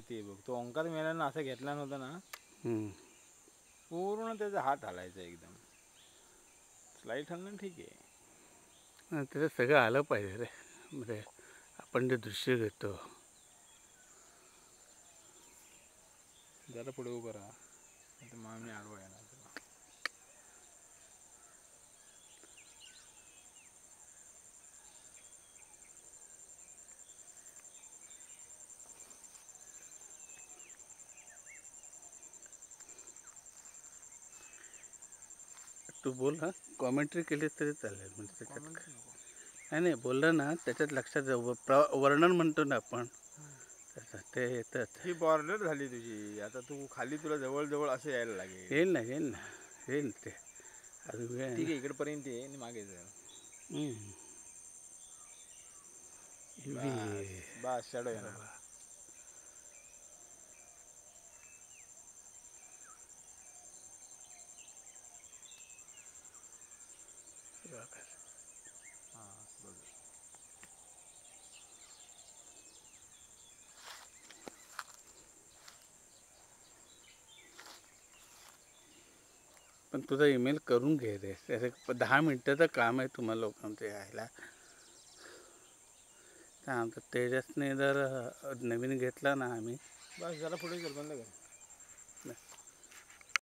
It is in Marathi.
किती बघ. तो ओंकार मेला असं घेतला नव्हता ना, पूर्ण त्याचा हात हलायचा एकदम. स्लाईट हलणं ठीक आहे, त्याचं सगळं आलं पाहिजे रे. म्हणजे आपण जे दृश्य घेतो. जरा पुढे उभं राहा, आता मग मी आडवा येणार तुला. तू बोल हा, कॉमेंट्री केली तरी चालेल. म्हणजे त्याच्यात कॉमेंट काय नको. नाही बोललं ना त्याच्यात लक्षात जाऊ. वर्णन म्हणतो ना आपण, ते येतात. ही बॉर्डर झाली तुझी. आता तू खाली तुला जवळ जवळ असं यायला लागेल. येईल ते अजून वेळ आहे ठीक ना. आहे, इकडपर्यंत ये आणि मागे जा. बस बस, शॅडो येणार. हां बघ. पण तुझा ईमेल करून घे रे. त्याचं 10 मिनटाचं काम आहे तुम्हाला लोकांचं यायला. तेजसने जर नवीन घेतला ना आम्ही, बस जरा पुढे चल, बंद कर.